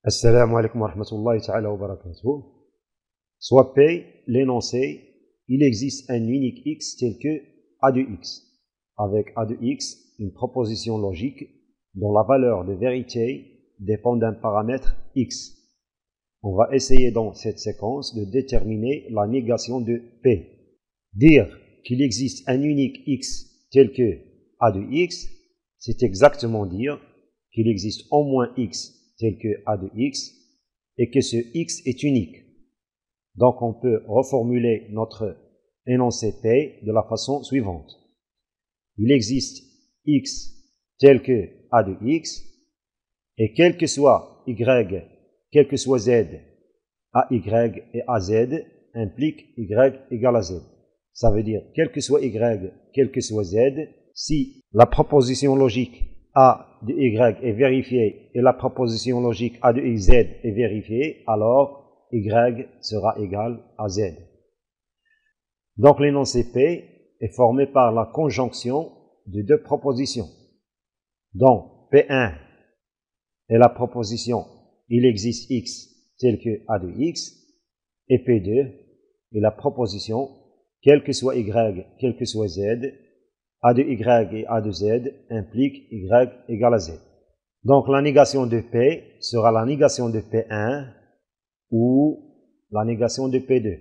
Assalamu alaikum wa rahmatullahi ta'ala wa barakatuh. Soit P, l'énoncé, il existe un unique X tel que A de X, avec A de X, une proposition logique dont la valeur de vérité dépend d'un paramètre X. On va essayer dans cette séquence de déterminer la négation de P. Dire qu'il existe un unique X tel que A de X, c'est exactement dire qu'il existe au moins X tel que A de X, et que ce X est unique. Donc on peut reformuler notre énoncé P de la façon suivante. Il existe X tel que A de X, et quel que soit Y, quel que soit Z, AY et AZ implique Y égale à Z. Ça veut dire, quel que soit Y, quel que soit Z, si la proposition logique A de Y est vérifiée et la proposition logique A de Z est vérifiée, alors Y sera égal à Z. Donc l'énoncé P est formé par la conjonction de deux propositions. Donc P1 est la proposition il existe X tel que A de X, et P2 est la proposition quel que soit Y, quel que soit Z, A de Y et A de Z implique Y égale à Z. Donc la négation de P sera la négation de P1 ou la négation de P2,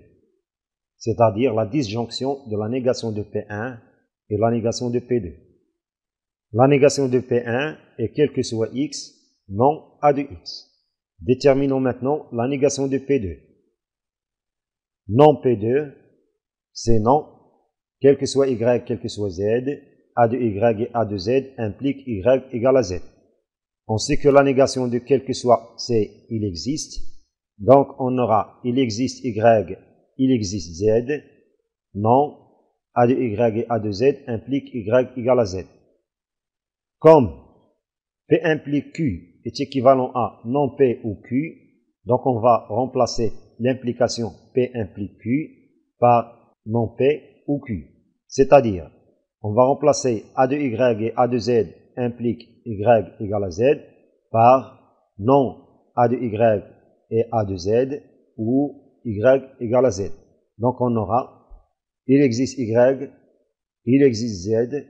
c'est-à-dire la disjonction de la négation de P1 et la négation de P2. La négation de P1 est quel que soit X, non A de X. Déterminons maintenant la négation de P2. Non P2, c'est non, quel que soit Y, quel que soit Z, A de Y et A de Z implique Y égale à Z. On sait que la négation de quel que soit, c'est il existe. Donc on aura il existe Y, il existe Z. Non, A de Y et A de Z implique Y égale à Z. Comme P implique Q est équivalent à non P ou Q, donc on va remplacer l'implication P implique Q par non P ou Q. C'est-à-dire, on va remplacer A de Y et A de Z implique Y égale à Z par non A de Y et A de Z ou Y égale à Z. Donc on aura il existe Y, il existe Z,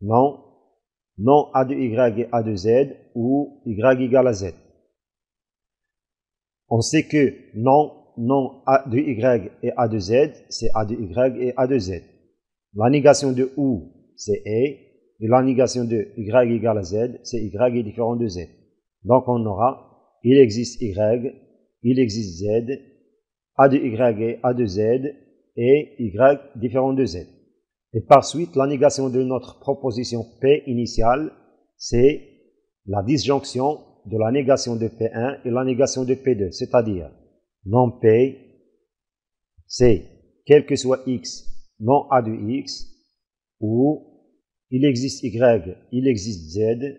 non A de Y et A de Z ou Y égale à Z. On sait que non A de Y et A de Z, c'est A de Y et A de Z. La négation de OU, c'est et la négation de Y égale à Z, c'est Y est différent de Z. Donc on aura, il existe Y, il existe Z, A de Y et A de Z, et Y différent de Z. Et par suite, la négation de notre proposition P initiale, c'est la disjonction de la négation de P1 et la négation de P2, c'est-à-dire non P, c'est quel que soit X, non A de X, ou il existe Y, il existe Z,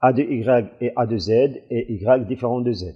A de Y et A de Z, et Y différent de Z.